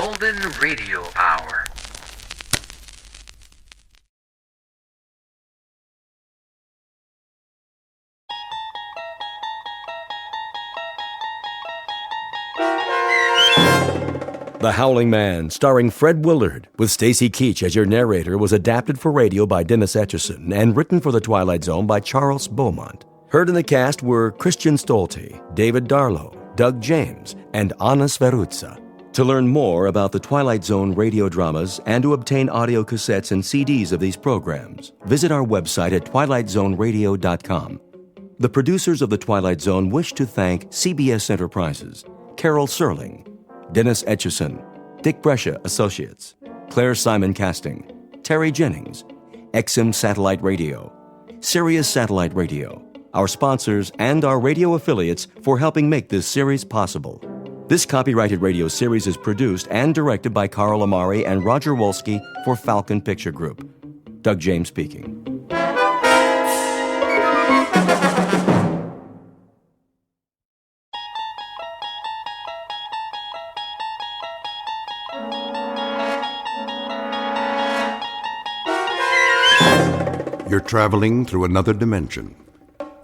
Golden Radio Hour. The Howling Man, starring Fred Willard, with Stacy Keach as your narrator, was adapted for radio by Dennis Etchison and written for The Twilight Zone by Charles Beaumont. Heard in the cast were Christian Stolte, David Darlow, Doug James, and Anna Sverutza. To learn more about the Twilight Zone radio dramas and to obtain audio cassettes and CDs of these programs, visit our website at twilightzoneradio.com. The producers of The Twilight Zone wish to thank CBS Enterprises, Carol Serling, Dennis Etchison, Dick Brescia Associates, Claire Simon Casting, Terry Jennings, XM Satellite Radio, Sirius Satellite Radio, our sponsors and our radio affiliates for helping make this series possible. This copyrighted radio series is produced and directed by Carl Amari and Roger Wolski for Falcon Picture Group. Doug James speaking. You're traveling through another dimension.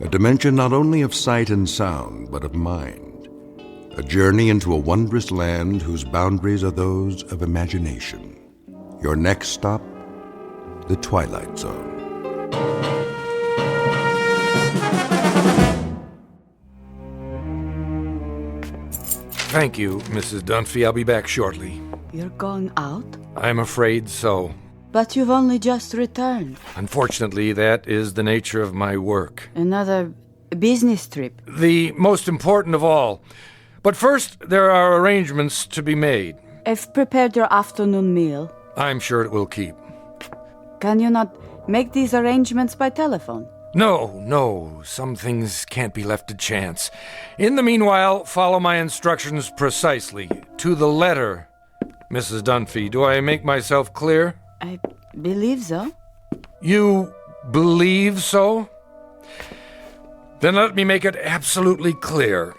A dimension not only of sight and sound, but of mind. A journey into a wondrous land whose boundaries are those of imagination. Your next stop, the Twilight Zone. Thank you, Mrs. Dunphy. I'll be back shortly. You're going out? I'm afraid so. But you've only just returned. Unfortunately, that is the nature of my work. Another business trip. The most important of all. But first, there are arrangements to be made. I've prepared your afternoon meal. I'm sure it will keep. Can you not make these arrangements by telephone? No. Some things can't be left to chance. In the meanwhile, follow my instructions precisely, to the letter. Mrs. Dunphy, do I make myself clear? I believe so. You believe so? Then let me make it absolutely clear.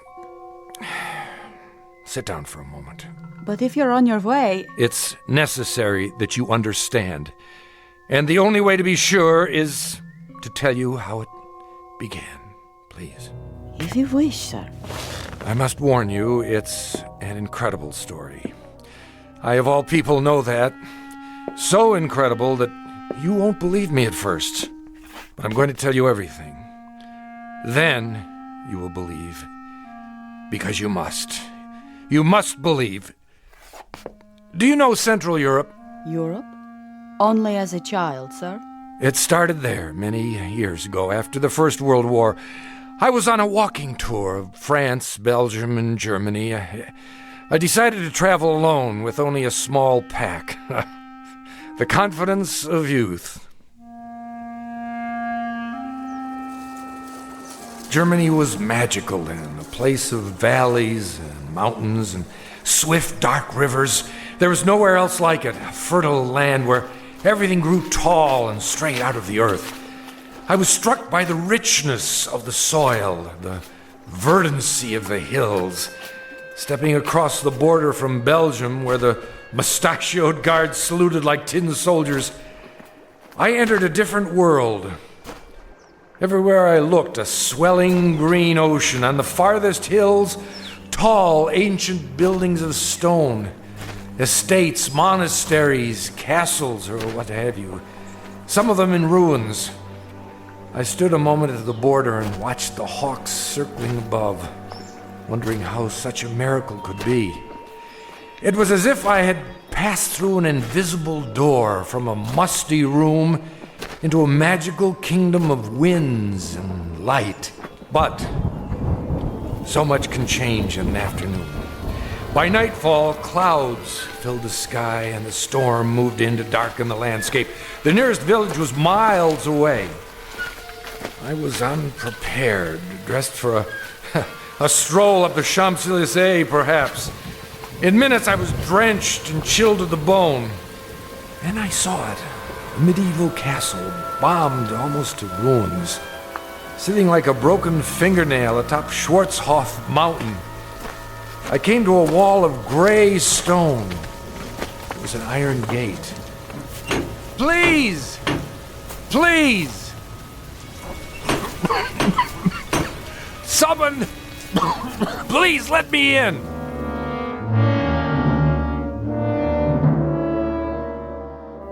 Sit down for a moment. But if you're on your way... It's necessary that you understand. And the only way to be sure is to tell you how it began. Please. If you wish, sir. I must warn you, it's an incredible story. I, of all people, know that. So incredible that you won't believe me at first. But I'm going to tell you everything. Then you will believe. Because you must. You must believe. Do you know Central Europe? Europe? Only as a child, sir. It started there many years ago, after the First World War. I was on a walking tour of France, Belgium, and Germany. I decided to travel alone with only a small pack. The confidence of youth. Germany was magical then, a place of valleys and mountains and swift, dark rivers. There was nowhere else like it, a fertile land where everything grew tall and straight out of the earth. I was struck by the richness of the soil, the verdancy of the hills. Stepping across the border from Belgium, where the mustachioed guards saluted like tin soldiers, I entered a different world. Everywhere I looked, a swelling green ocean. On the farthest hills, tall, ancient buildings of stone. Estates, monasteries, castles, or what have you. Some of them in ruins. I stood a moment at the border and watched the hawks circling above, wondering how such a miracle could be. It was as if I had passed through an invisible door from a musty room into a magical kingdom of winds and light. But so much can change in an afternoon. By nightfall, clouds filled the sky and the storm moved in to darken the landscape. The nearest village was miles away. I was unprepared, dressed for a stroll up the Champs-Élysées, perhaps. In minutes, I was drenched and chilled to the bone. Then I saw it. A medieval castle, bombed almost to ruins, sitting like a broken fingernail atop Schwarzhof Mountain. I came to a wall of gray stone, was an iron gate. Please! Please! Someone! Please let me in!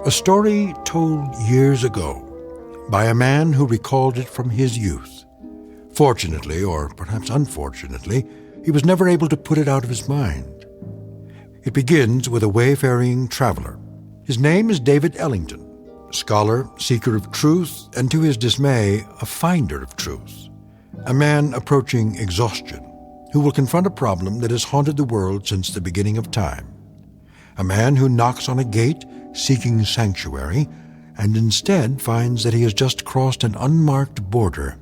A story told years ago by a man who recalled it from his youth. Fortunately, or perhaps unfortunately, he was never able to put it out of his mind. It begins with a wayfaring traveler. His name is David Ellington, scholar, seeker of truth, and to his dismay, a finder of truth. A man approaching exhaustion, who will confront a problem that has haunted the world since the beginning of time. A man who knocks on a gate seeking sanctuary, and instead finds that he has just crossed an unmarked border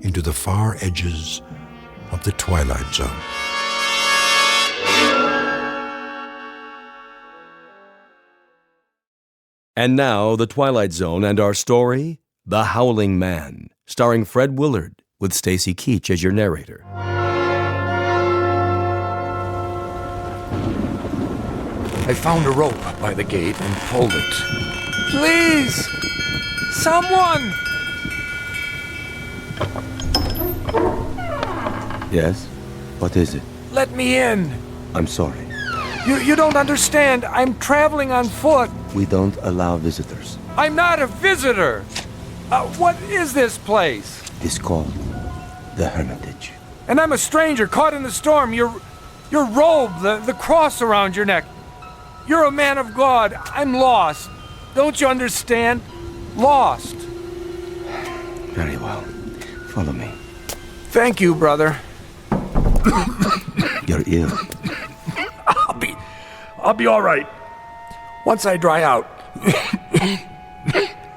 into the far edges of the Twilight Zone. And now, The Twilight Zone and our story, The Howling Man, starring Fred Willard, with Stacy Keach as your narrator. I found a rope by the gate and pulled it. Please! Someone! Yes? What is it? Let me in! I'm sorry. You don't understand. I'm traveling on foot. We don't allow visitors. I'm not a visitor. What is this place? It's called the Hermitage. And I'm a stranger caught in the storm. Your robe, the cross around your neck. You're a man of God. I'm lost. Don't you understand? Lost. Very well. Follow me. Thank you, brother. You're ill. I'll be all right. Once I dry out.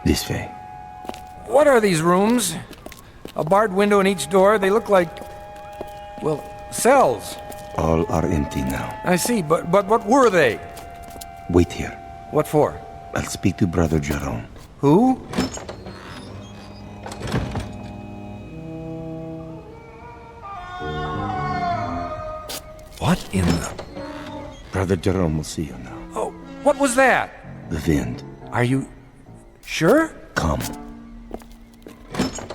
This way. What are these rooms? A barred window in each door. They look like, well, cells. All are empty now. I see, but what were they? Wait here. What for? I'll speak to Brother Jerome. Who? What in the... Brother Jerome will see you now. Oh, what was that? The wind. Are you sure? Come.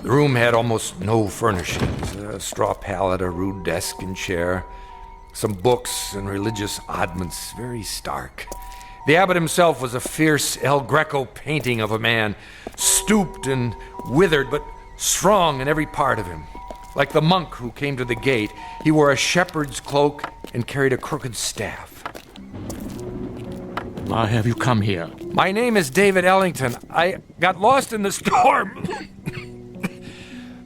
The room had almost no furnishings. A straw pallet, a rude desk and chair, some books and religious oddments, very stark. The abbot himself was a fierce El Greco painting of a man, stooped and withered, but strong in every part of him. Like the monk who came to the gate, he wore a shepherd's cloak and carried a crooked staff. Why have you come here? My name is David Ellington. I got lost in the storm.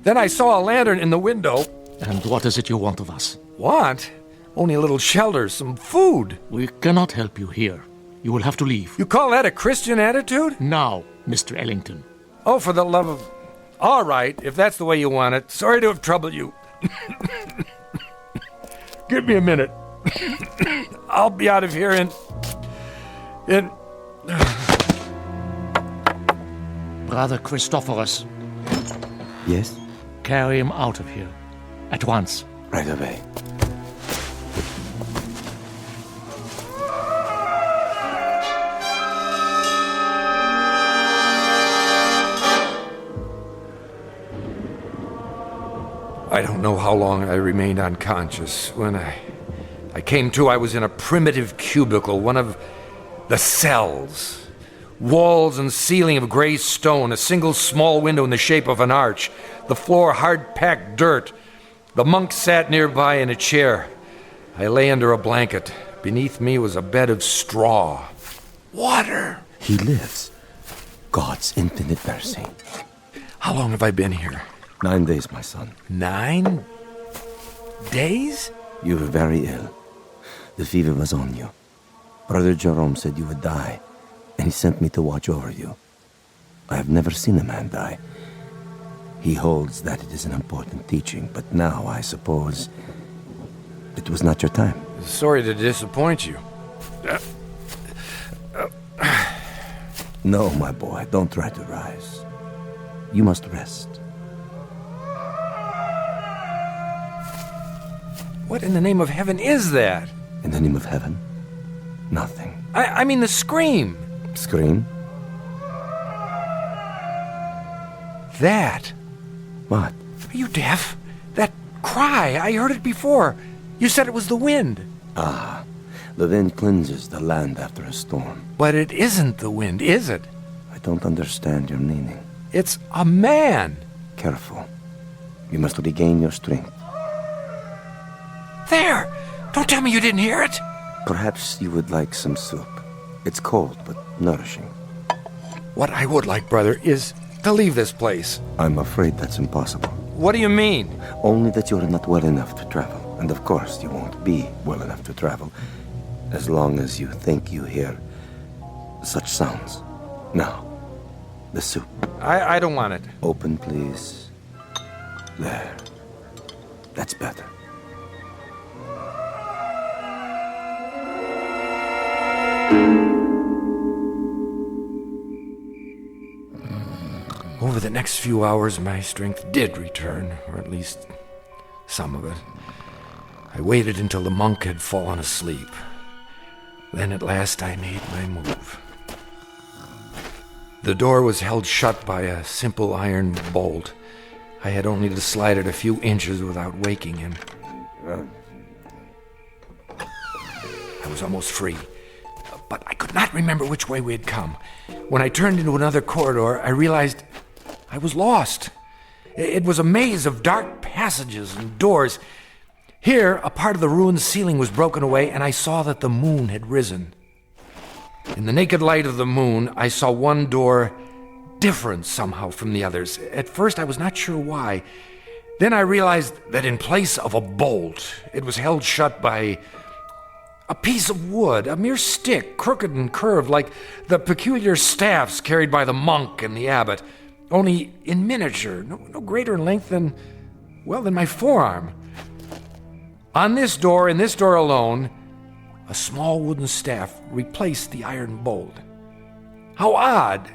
Then I saw a lantern in the window. And what is it you want of us? Want? Only a little shelter, some food. We cannot help you here. You will have to leave. You call that a Christian attitude? Now, Mr. Ellington. Oh, for the love of... All right, if that's the way you want it. Sorry to have troubled you. Give me a minute. I'll be out of here in... Brother Christophorus. Yes? Carry him out of here. At once. Right away. I don't know how long I remained unconscious. When I came to, I was in a primitive cubicle, one of the cells. Walls and ceiling of gray stone, a single small window in the shape of an arch, the floor hard-packed dirt. The monk sat nearby in a chair. I lay under a blanket. Beneath me was a bed of straw. Water! He lives. God's infinite mercy. How long have I been here? 9 days, my son. 9 days? You were very ill. The fever was on you. Brother Jerome said you would die, and he sent me to watch over you. I have never seen a man die. He holds that it is an important teaching, but now, I suppose, it was not your time. Sorry to disappoint you. No, my boy, don't try to rise. You must rest. What in the name of heaven is that? In the name of heaven, Nothing. I mean the scream. Scream? That. What? Are you deaf? That cry, I heard it before. You said it was the wind. Ah, the wind cleanses the land after a storm. But it isn't the wind, is it? I don't understand your meaning. It's a man. Careful. You must regain your strength. There! Don't tell me you didn't hear it. Perhaps you would like some soup. It's cold, but nourishing. What I would like, brother, is to leave this place. I'm afraid that's impossible. What do you mean? Only that you're not well enough to travel. And of course, you won't be well enough to travel as long as you think you hear such sounds. Now, the soup. I don't want it. Open, please. There. That's better. Over the next few hours, my strength did return, or at least some of it. I waited until the monk had fallen asleep. Then at last I made my move. The door was held shut by a simple iron bolt. I had only to slide it a few inches without waking him. I was almost free, but I could not remember which way we had come. When I turned into another corridor, I realized I was lost. It was a maze of dark passages and doors. Here, a part of the ruined ceiling was broken away, and I saw that the moon had risen. In the naked light of the moon, I saw one door different somehow from the others. At first, I was not sure why. Then I realized that in place of a bolt, it was held shut by a piece of wood, a mere stick, crooked and curved, like the peculiar staffs carried by the monk and the abbot, only in miniature, no greater in length than my forearm. On this door, in this door alone, a small wooden staff replaced the iron bolt. How odd!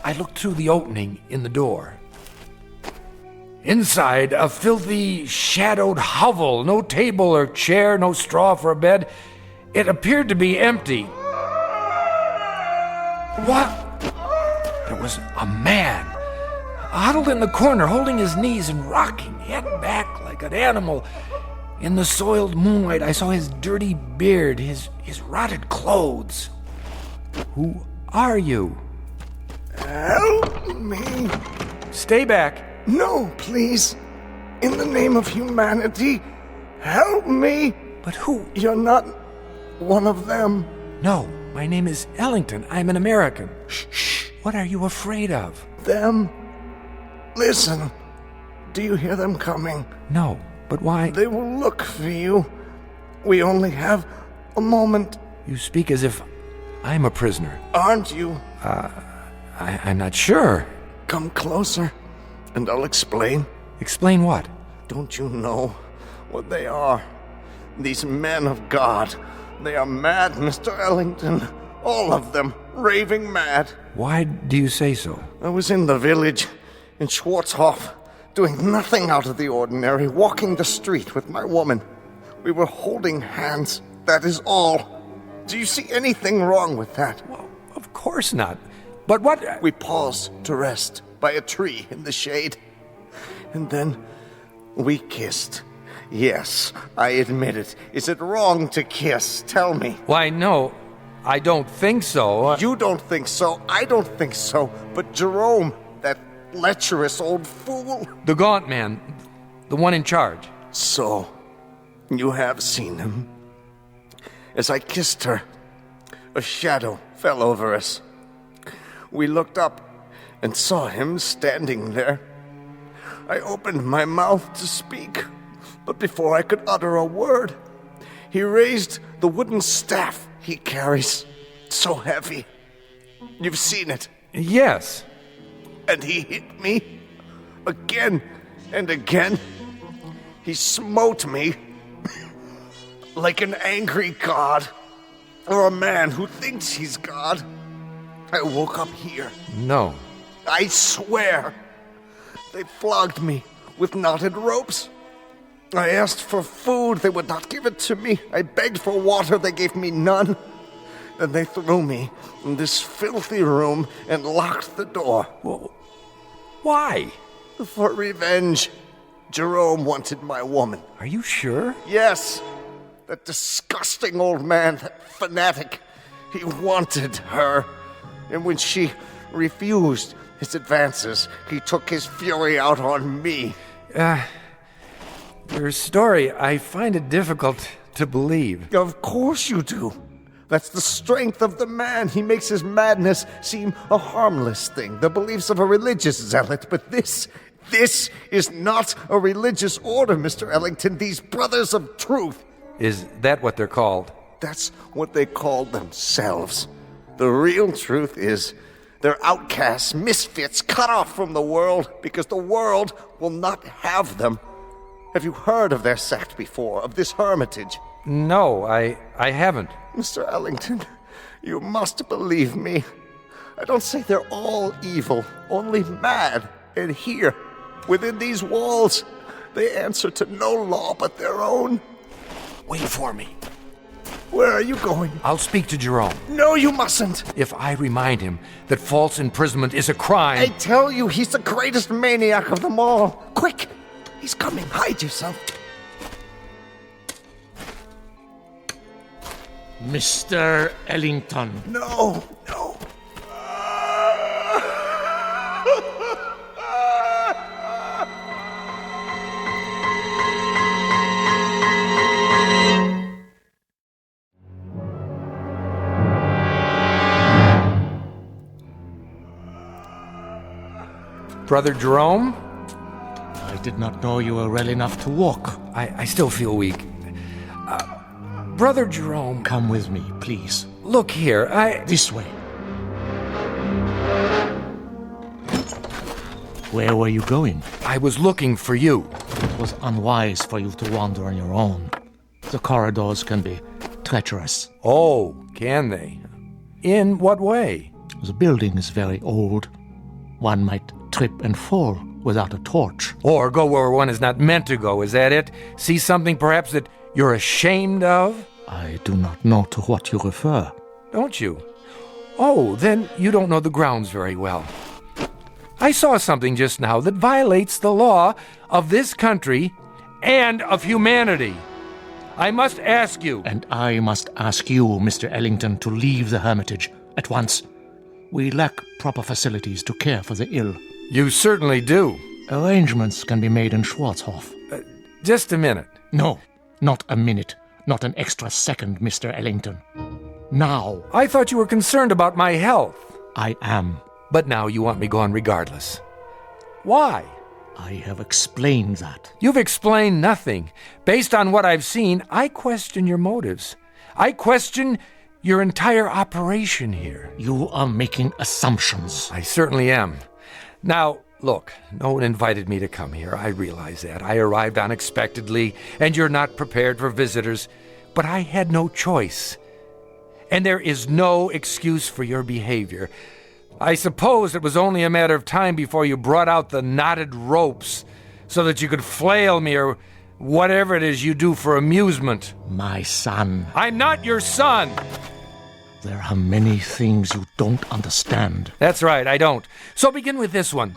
I looked through the opening in the door. Inside, a filthy, shadowed hovel, no table or chair, no straw for a bed. It appeared to be empty. What? There was a man, huddled in the corner, holding his knees and rocking, head back like an animal. In the soiled moonlight, I saw his dirty beard, his rotted clothes. Who are you? Help me. Stay back. No, please. In the name of humanity, help me. But who? You're not one of them. No, my name is Ellington. I'm an American. Shh. What are you afraid of? Them. Listen. Do you hear them coming? No, but why? They will look for you. We only have a moment. You speak as if I'm a prisoner. Aren't you? I'm not sure. Come closer, and I'll explain. Explain what? Don't you know what they are? These men of God. They are mad, Mr. Ellington. All of them, raving mad. Why do you say so? I was in the village, in Schwarzhof, doing nothing out of the ordinary, walking the street with my woman. We were holding hands, that is all. Do you see anything wrong with that? Well, of course not. But what? We paused to rest by a tree in the shade. And then we kissed. Yes, I admit it. Is it wrong to kiss? Tell me. Why, no, I don't think so. You don't think so, I don't think so. But Jerome, that lecherous old fool. The gaunt man, the one in charge. So, you have seen him. As I kissed her, a shadow fell over us. We looked up and saw him standing there. I opened my mouth to speak, but before I could utter a word, he raised the wooden staff he carries, so heavy. You've seen it. Yes. And he hit me again and again. He smote me like an angry god, or a man who thinks he's God. I woke up here. No. I swear. They flogged me with knotted ropes. I asked for food, they would not give it to me. I begged for water, they gave me none. Then they threw me in this filthy room and locked the door. Well, why? For revenge. Jerome wanted my woman. Are you sure? Yes. That disgusting old man, that fanatic. He wanted her. And when she refused his advances, he took his fury out on me. Your story, I find it difficult to believe. Of course you do. That's the strength of the man. He makes his madness seem a harmless thing, the beliefs of a religious zealot. But this is not a religious order, Mr. Ellington. These brothers of truth. Is that what they're called? That's what they call themselves. The real truth is they're outcasts, misfits, cut off from the world because the world will not have them. Have you heard of their sect before, of this hermitage? No, I haven't. Mr. Ellington, you must believe me. I don't say they're all evil, only mad. And here, within these walls, they answer to no law but their own. Wait for me. Where are you going? I'll speak to Jerome. No, you mustn't. If I remind him that false imprisonment is a crime... I tell you, he's the greatest maniac of them all. Quick! He's coming. Hide yourself. Mr. Ellington. No. Brother Jerome? I did not know you were well enough to walk. I still feel weak. Brother Jerome... Come with me, please. Look here, This way. Where were you going? I was looking for you. It was unwise for you to wander on your own. The corridors can be treacherous. Oh, can they? In what way? The building is very old. One might trip and fall without a torch. Or go where one is not meant to go, is that it? See something perhaps that you're ashamed of? I do not know to what you refer. Don't you? Oh, then you don't know the grounds very well. I saw something just now that violates the law of this country and of humanity. I must ask you... And I must ask you, Mr. Ellington, to leave the hermitage at once. We lack proper facilities to care for the ill. You certainly do. Arrangements can be made in Schwarzhof. Just a minute. No, not a minute. Not an extra second, Mr. Ellington. Now. I thought you were concerned about my health. I am. But now you want me gone regardless. Why? I have explained that. You've explained nothing. Based on what I've seen, I question your motives. I question your entire operation here. You are making assumptions. I certainly am. Now, look, no one invited me to come here. I realize that. I arrived unexpectedly, and you're not prepared for visitors. But I had no choice. And there is no excuse for your behavior. I suppose it was only a matter of time before you brought out the knotted ropes so that you could flail me or whatever it is you do for amusement. My son. I'm not your son! There are many things you don't understand. That's right, I don't. So begin with this one.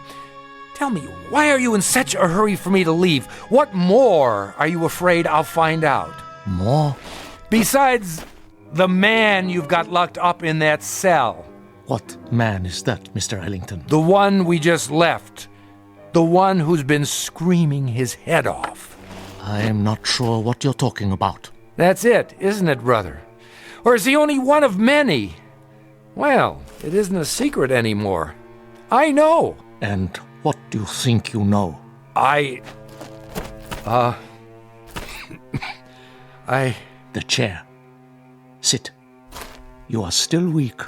Tell me, why are you in such a hurry for me to leave? What more are you afraid I'll find out? More? Besides the man you've got locked up in that cell. What man is that, Mr. Ellington? The one we just left. The one who's been screaming his head off. I am not sure what you're talking about. That's it, isn't it, brother? Or is he only one of many? Well, it isn't a secret anymore. I know. And what do you think you know? I... The chair. Sit. You are still weak.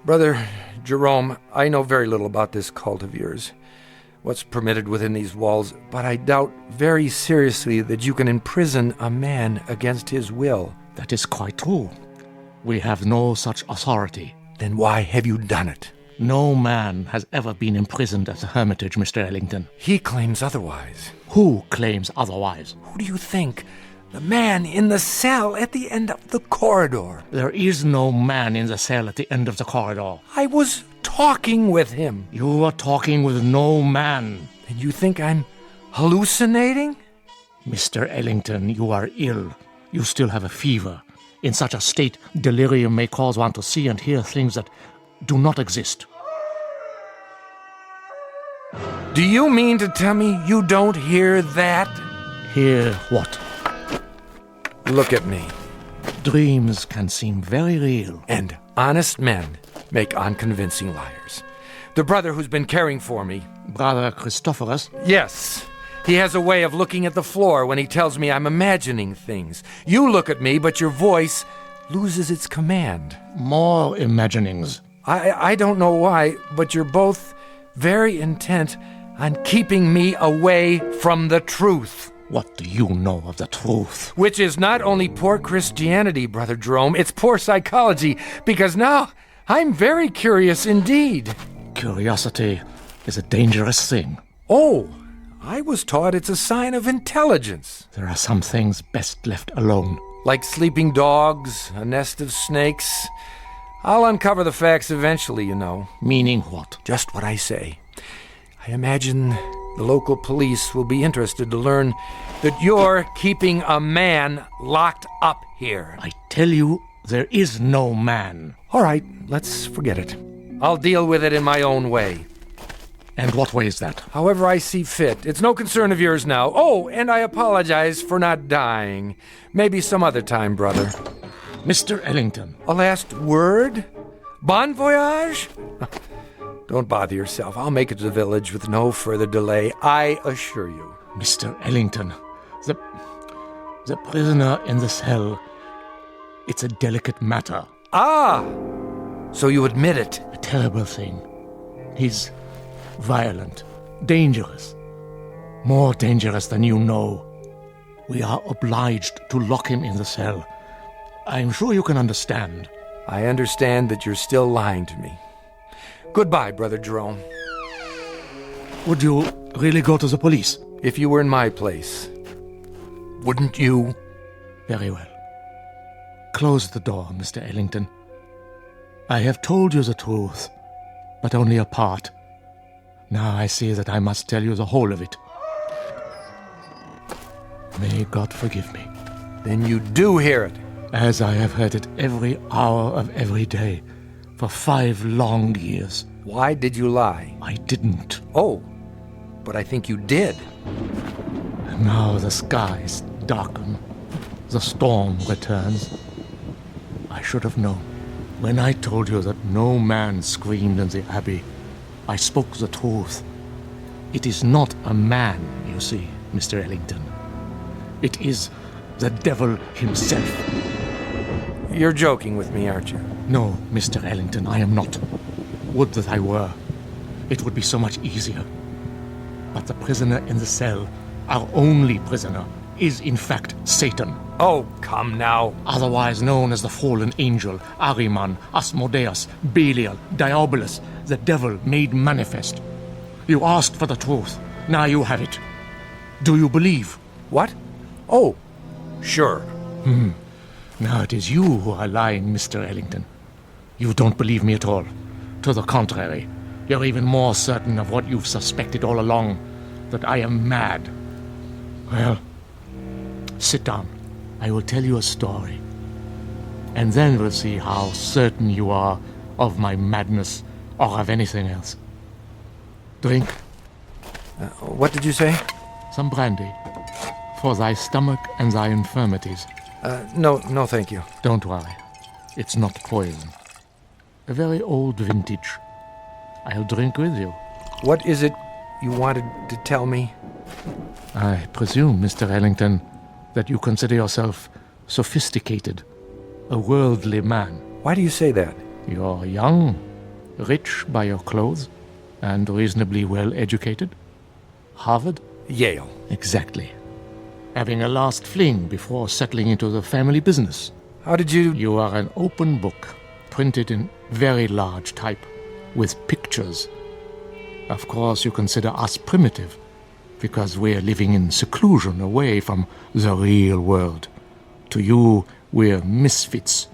Brother Jerome, I know very little about this cult of yours, what's permitted within these walls, but I doubt very seriously that you can imprison a man against his will. That is quite true. We have no such authority. Then why have you done it? No man has ever been imprisoned at the Hermitage, Mr. Ellington. He claims otherwise. Who claims otherwise? Who do you think? The man in the cell at the end of the corridor. There is no man in the cell at the end of the corridor. I was talking with him. You were talking with no man. And you think I'm hallucinating? Mr. Ellington, you are ill. You still have a fever. In such a state, delirium may cause one to see and hear things that do not exist. Do you mean to tell me you don't hear that? Hear what? Look at me. Dreams can seem very real. And honest men make unconvincing liars. The brother who's been caring for me. Brother Christophorus? Yes. He has a way of looking at the floor when he tells me I'm imagining things. You look at me, but your voice loses its command. More imaginings. I don't know why, but you're both very intent on keeping me away from the truth. What do you know of the truth? Which is not only poor Christianity, Brother Jerome, it's poor psychology, because now I'm very curious indeed. Curiosity is a dangerous thing. Oh, I was taught it's a sign of intelligence. There are some things best left alone. Like sleeping dogs, a nest of snakes. I'll uncover the facts eventually, you know. Meaning what? Just what I say. I imagine the local police will be interested to learn that you're keeping a man locked up here. I tell you, there is no man. All right, let's forget it. I'll deal with it in my own way. And what way is that? However I see fit. It's no concern of yours now. Oh, and I apologize for not dying. Maybe some other time, brother. Mr. Ellington. A last word? Bon voyage? Don't bother yourself. I'll make it to the village with no further delay, I assure you. Mr. Ellington, the prisoner in the cell, it's a delicate matter. Ah! So you admit it? A terrible thing. He's violent, dangerous, more dangerous than you know. We are obliged to lock him in the cell. I'm sure you can understand. I understand that you're still lying to me. Goodbye, Brother Jerome. Would you really go to the police? If you were in my place, wouldn't you? Very well. Close the door, Mr. Ellington. I have told you the truth, but only a part. Now I see that I must tell you the whole of it. May God forgive me. Then you do hear it. As I have heard it every hour of every day for 5 long years. Why did you lie? I didn't. Oh, but I think you did. And now the skies darken. The storm returns. I should have known. When I told you that no man screamed in the abbey, I spoke the truth. It is not a man, you see, Mr. Ellington. It is the devil himself. You're joking with me, aren't you? No, Mr. Ellington, I am not. Would that I were. It would be so much easier. But the prisoner in the cell, our only prisoner, is in fact Satan. Oh, come now. Otherwise known as the fallen angel, Ahriman, Asmodeus, Belial, Diabolus, the devil made manifest. You asked for the truth. Now you have it. Do you believe? What? Oh, sure. Now it is you who are lying, Mr. Ellington. You don't believe me at all. To the contrary, you're even more certain of what you've suspected all along, that I am mad. Well, sit down. I will tell you a story. And then we'll see how certain you are of my madness or of anything else. Drink. What did you say? Some brandy. For thy stomach and thy infirmities. No, thank you. Don't worry. It's not poison. A very old vintage. I'll drink with you. What is it you wanted to tell me? I presume, Mr. Ellington, that you consider yourself sophisticated, a worldly man. Why do you say that? You're young, rich by your clothes, and reasonably well educated. Harvard? Yale. Exactly. Having a last fling before settling into the family business. How did you... You are an open book, printed in very large type. with pictures. Of course, you consider us primitive, because we're living in seclusion away from the real world. To you, we're misfits.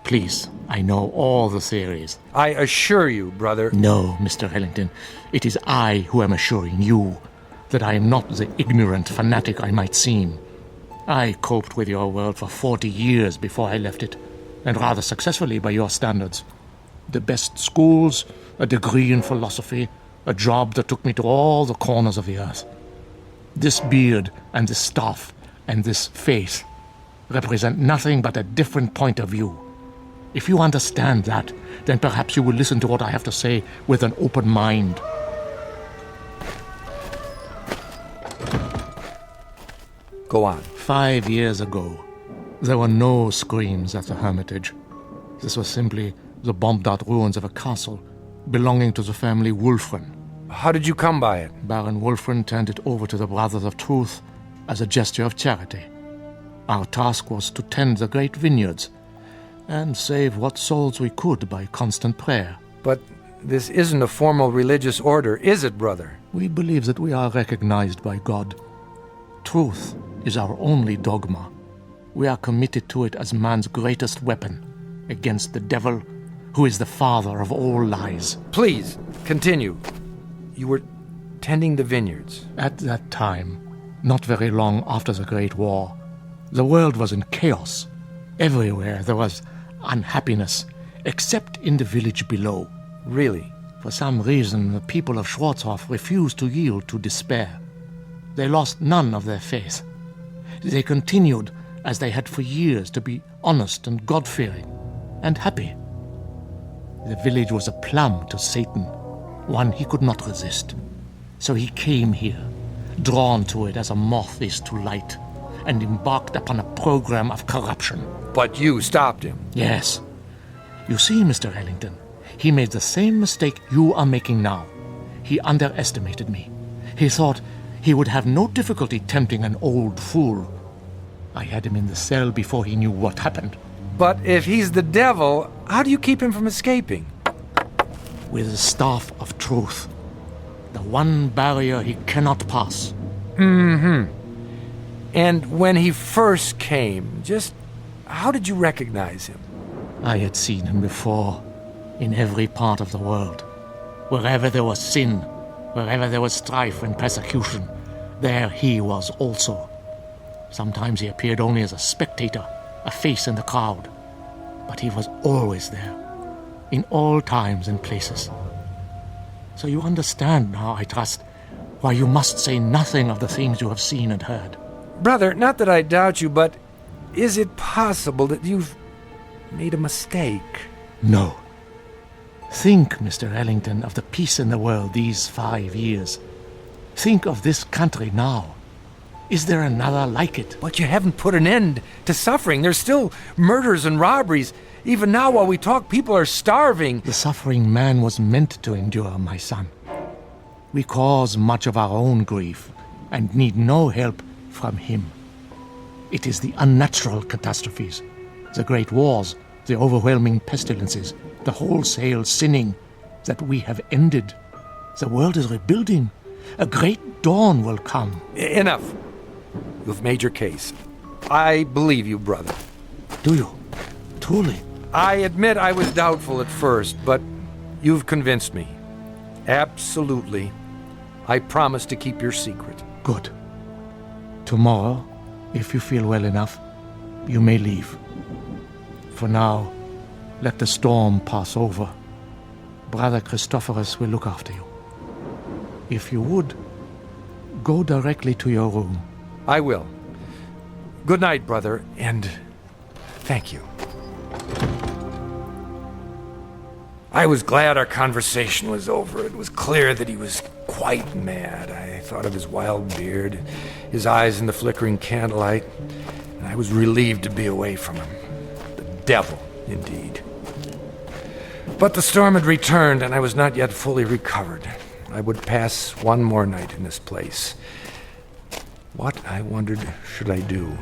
Please, I know all the theories. I assure you, brother. No, Mr. Ellington, it is I who am assuring you that I am not the ignorant fanatic I might seem. I coped with your world for 40 years before I left it, and rather successfully by your standards. The best schools, a degree in philosophy, a job that took me to all the corners of the earth. This beard and this staff and this faith represent nothing but a different point of view. If you understand that, then perhaps you will listen to what I have to say with an open mind. Go on. 5 years ago, there were no screams at the Hermitage. This was simply the bombed-out ruins of a castle belonging to the family Wulfren. How did you come by it? Baron Wulfren turned it over to the Brothers of Truth as a gesture of charity. Our task was to tend the great vineyards and save what souls we could by constant prayer. But this isn't a formal religious order, is it, brother? We believe that we are recognized by God. Truth is our only dogma. We are committed to it as man's greatest weapon against the devil, who is the father of all lies. Please, continue. You were tending the vineyards. At that time, not very long after the Great War, the world was in chaos. Everywhere there was unhappiness, except in the village below. Really? For some reason, the people of Schwarzhof refused to yield to despair. They lost none of their faith. They continued, as they had for years, to be honest and God-fearing and happy. The village was a plum to Satan, one he could not resist. So he came here, drawn to it as a moth is to light, and embarked upon a program of corruption. But you stopped him. Yes. You see, Mr. Ellington, he made the same mistake you are making now. He underestimated me. He thought he would have no difficulty tempting an old fool. I had him in the cell before he knew what happened. But if he's the devil, how do you keep him from escaping? With the staff of truth. The one barrier he cannot pass. Mm-hmm. And when he first came, just how did you recognize him? I had seen him before, in every part of the world. Wherever there was sin, wherever there was strife and persecution, there he was also. Sometimes he appeared only as a spectator, a face in the crowd. But he was always there, in all times and places. So you understand now, I trust, why you must say nothing of the things you have seen and heard. Brother, not that I doubt you, but is it possible that you've made a mistake? No. Think, Mr. Ellington, of the peace in the world these 5 years. Think of this country now. Is there another like it? But you haven't put an end to suffering. There's still murders and robberies. Even now, while we talk, people are starving. The suffering man was meant to endure, my son. We cause much of our own grief and need no help from him. It is the unnatural catastrophes, the great wars, the overwhelming pestilences, the wholesale sinning that we have ended. The world is rebuilding. A great dawn will come. Enough. You've made your case. I believe you, brother. Do you? Truly? I admit I was doubtful at first, but you've convinced me. Absolutely. I promise to keep your secret. Good. Tomorrow, if you feel well enough, you may leave. For now, let the storm pass over. Brother Christophorus will look after you. If you would, go directly to your room. I will. Good night, brother, and thank you. I was glad our conversation was over. It was clear that he was quite mad. I thought of his wild beard, his eyes in the flickering candlelight, and I was relieved to be away from him. The devil, indeed. But the storm had returned, and I was not yet fully recovered. I would pass one more night in this place. What, I wondered, should I do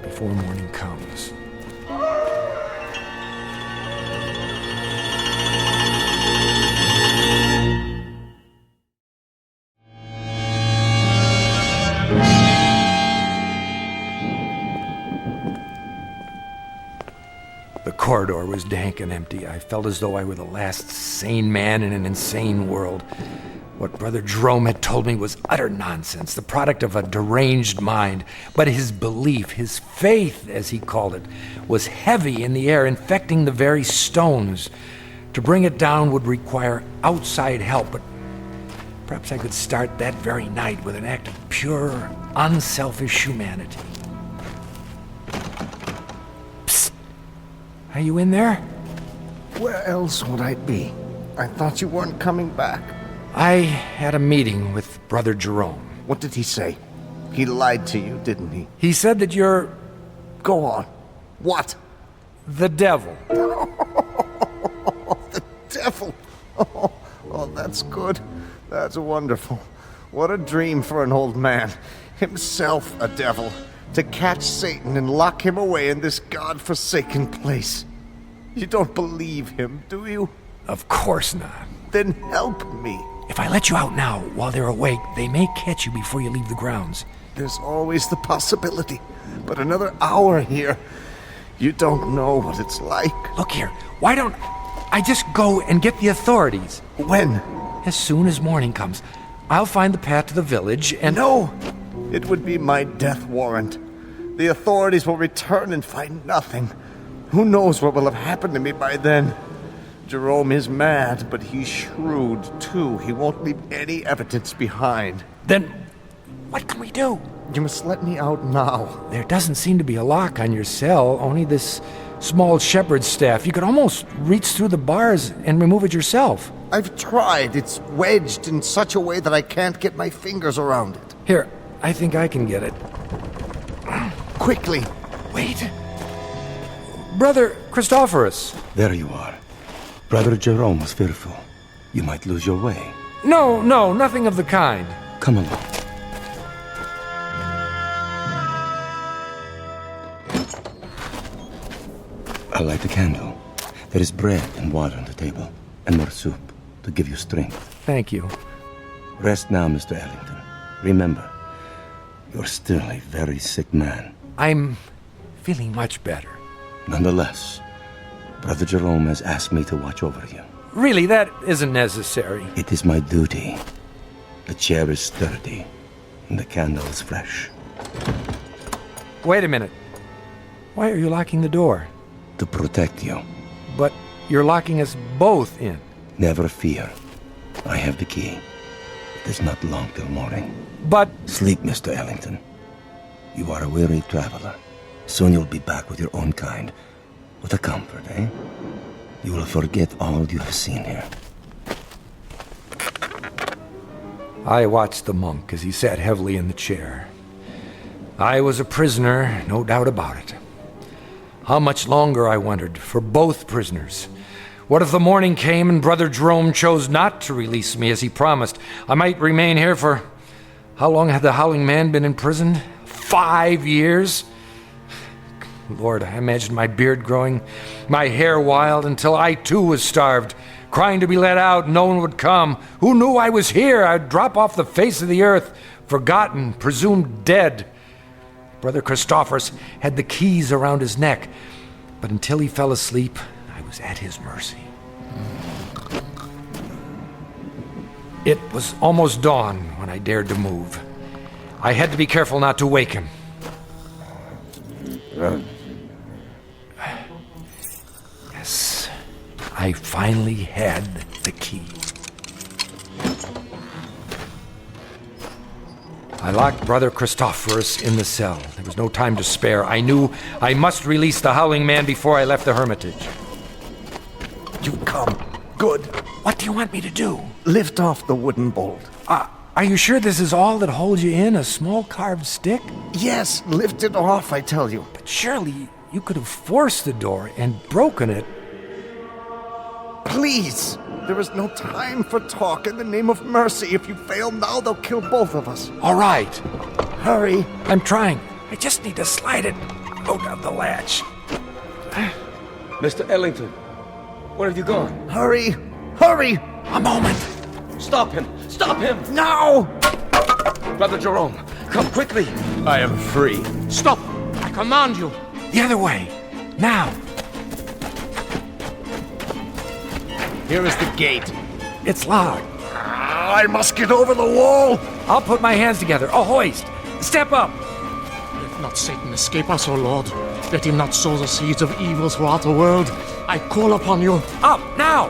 before morning comes? corridor was dank and empty. I felt as though I were the last sane man in an insane world. What Brother Jerome had told me was utter nonsense, the product of a deranged mind. But his belief, his faith, as he called it, was heavy in the air, infecting the very stones. To bring it down would require outside help, but perhaps I could start that very night with an act of pure, unselfish humanity. Psst! Are you in there? Where else would I be? I thought you weren't coming back. I had a meeting with Brother Jerome. What did he say? He lied to you, didn't he? He said that you're Go on. What? the devil. The devil. Oh, that's good. That's wonderful. What a dream for an old man. Himself a devil. To catch Satan and lock him away in this God-forsaken place. You don't believe him, do you? Of course not. Then help me. If I let you out now, while they're awake, they may catch you before you leave the grounds. There's always the possibility. But another hour here, you don't know what it's like. Look here, why don't I just go and get the authorities? When? As soon as morning comes, I'll find the path to the village and... No! It would be my death warrant. The authorities will return and find nothing. Who knows what will have happened to me by then? Jerome is mad, but he's shrewd, too. He won't leave any evidence behind. Then, what can we do? You must let me out now. There doesn't seem to be a lock on your cell, only this small shepherd's staff. You could almost reach through the bars and remove it yourself. I've tried. It's wedged in such a way that I can't get my fingers around it. Here, I think I can get it. Quickly. Wait. Brother Christophorus. There you are. Brother Jerome was fearful. You might lose your way. No, nothing of the kind. Come along. I'll light the candle. There is bread and water on the table, and more soup to give you strength. Thank you. Rest now, Mr. Ellington. Remember, you're still a very sick man. I'm feeling much better. Nonetheless, Brother Jerome has asked me to watch over you. Really, that isn't necessary. It is my duty. The chair is sturdy, and the candle is fresh. Wait a minute. Why are you locking the door? To protect you. But you're locking us both in. Never fear. I have the key. It is not long till morning. But... Sleep, Mr. Ellington. You are a weary traveler. Soon you'll be back with your own kind. What a comfort, eh? You will forget all you have seen here. I watched the monk as he sat heavily in the chair. I was a prisoner, no doubt about it. How much longer, I wondered, for both prisoners? What if the morning came and Brother Jerome chose not to release me as he promised? I might remain here for... How long had the Howling Man been in prison? 5 years? Lord, I imagined my beard growing, my hair wild, until I too was starved, crying to be let out, no one would come. Who knew I was here? I'd drop off the face of the earth, forgotten, presumed dead. Brother Christophorus had the keys around his neck, but until he fell asleep, I was at his mercy. It was almost dawn when I dared to move. I had to be careful not to wake him. Yes, I finally had the key. I locked Brother Christophorus in the cell. There was no time to spare. I knew I must release the Howling Man before I left the hermitage. You've come. Good. What do you want me to do? Lift off the wooden bolt. Are you sure this is all that holds you in? A small carved stick? Yes, lift it off, I tell you. But surely you could have forced the door and broken it. Please! There is no time for talk. In the name of mercy, if you fail now, they'll kill both of us. All right. Hurry. I'm trying. I just need to slide it out of the latch. Mr. Ellington, where have you gone? Hurry! Hurry! A moment. Stop him! Stop him! Now! Brother Jerome, come quickly! I am free. Stop! I command you! The other way. Now. Here is the gate. It's locked. I must get over the wall. I'll put my hands together. A hoist. Step up. Let not Satan escape us, O Lord. Let him not sow the seeds of evil throughout the world. I call upon you. Up, now!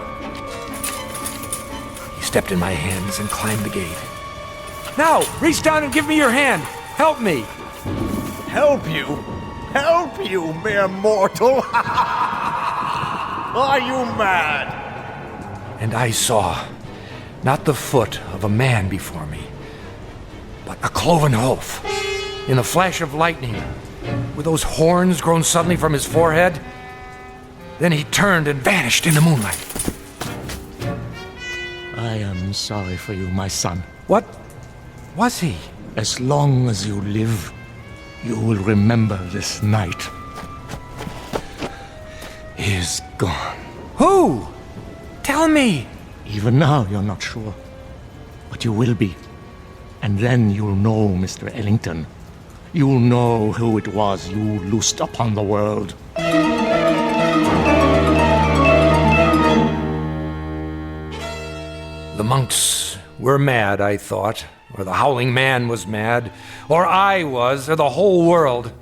He stepped in my hands and climbed the gate. Now, reach down and give me your hand. Help me. Help you? Help you, mere mortal? Are you mad? And I saw not the foot of a man before me, but a cloven hoof. In a flash of lightning, with those horns grown suddenly from his forehead. Then he turned and vanished in the moonlight. I am sorry for you, my son. What was he? As long as you live, you will remember this night. He is gone. Who? Tell me. Even now, you're not sure. But you will be. And then you'll know, Mr. Ellington. You'll know who it was you loosed upon the world. The monks were mad, I thought. Or the Howling Man was mad. Or I was, or the whole world.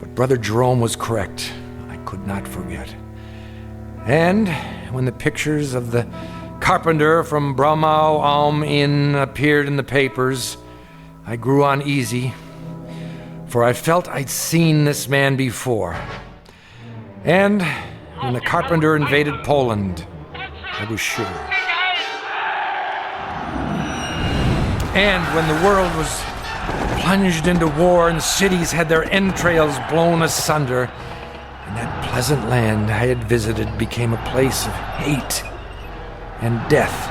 But Brother Jerome was correct. I could not forget. And when the pictures of the carpenter from Bromau Alm Inn appeared in the papers, I grew uneasy, for I felt I'd seen this man before. And when the carpenter invaded Poland, I was sure. And when the world was plunged into war and cities had their entrails blown asunder, and that pleasant land I had visited became a place of hate and death,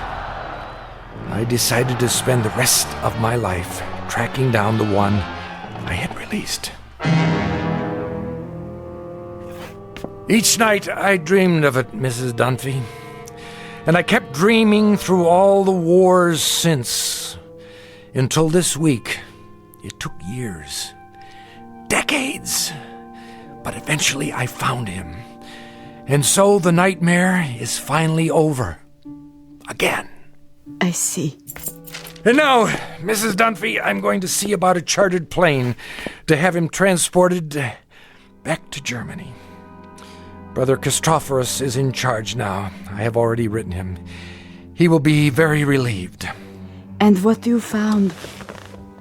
I decided to spend the rest of my life tracking down the one I had released. Each night I dreamed of it, Mrs. Dunphy, and I kept dreaming through all the wars since, until this week. It took years, decades, but eventually I found him. And so the nightmare is finally over. Again. I see. And now, Mrs. Dunphy, I'm going to see about a chartered plane to have him transported back to Germany. Brother Christophorus is in charge now. I have already written him. He will be very relieved. And what you found,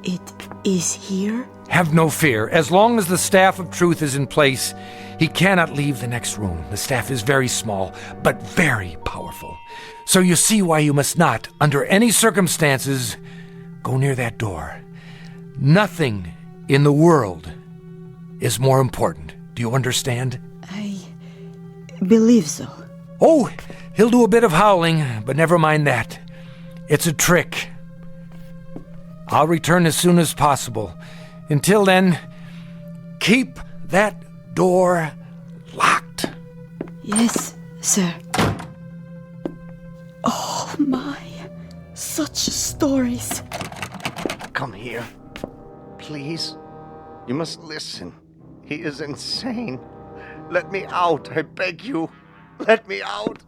it is here? Have no fear. As long as the staff of truth is in place, he cannot leave the next room. The staff is very small, but very powerful. So you see why you must not, under any circumstances, go near that door. Nothing in the world is more important. Do you understand? I believe so. Oh, he'll do a bit of howling, but never mind that. It's a trick. I'll return as soon as possible. Until then, keep that door locked. Yes, sir. Oh my, such stories. Come here. Please. You must listen. He is insane. Let me out, I beg you. Let me out.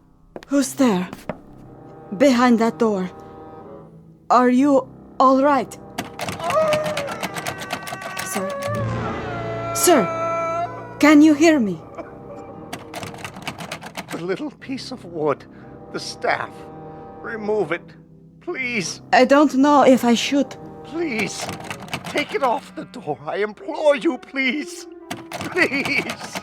Who's there? Behind that door. Are you all right? Sir, can you hear me? The little piece of wood, the staff. Remove it, please. I don't know if I should. Please, take it off the door. I implore you, please. Please.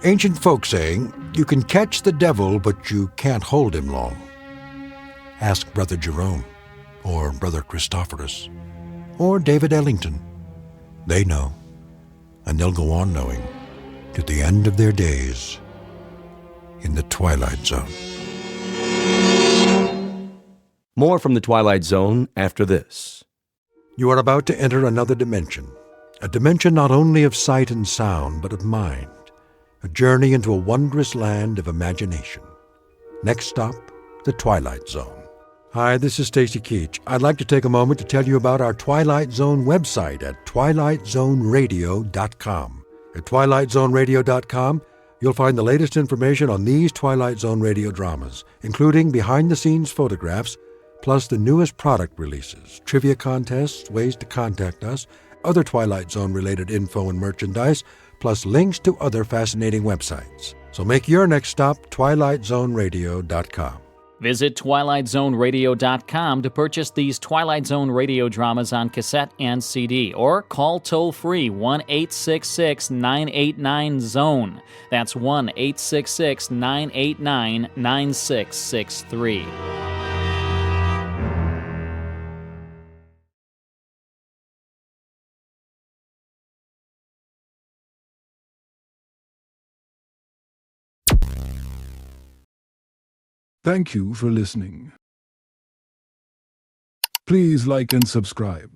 Ancient folk saying, you can catch the devil, but you can't hold him long. Ask Brother Jerome, or Brother Christophorus, or David Ellington. They know, and they'll go on knowing to the end of their days in the Twilight Zone. More from the Twilight Zone after this. You are about to enter another dimension, a dimension not only of sight and sound, but of mind, a journey into a wondrous land of imagination. Next stop, the Twilight Zone. Hi, this is Stacy Keach. I'd like to take a moment to tell you about our Twilight Zone website at twilightzoneradio.com. At TwilightZoneRadio.com, you'll find the latest information on these Twilight Zone radio dramas, including behind-the-scenes photographs, plus the newest product releases, trivia contests, ways to contact us, other Twilight Zone-related info and merchandise, plus links to other fascinating websites. So make your next stop TwilightZoneRadio.com. Visit TwilightZoneRadio.com to purchase these Twilight Zone radio dramas on cassette and CD, or call toll-free 1-866-989-ZONE. That's 1-866-989-9663. Thank you for listening. Please like and subscribe.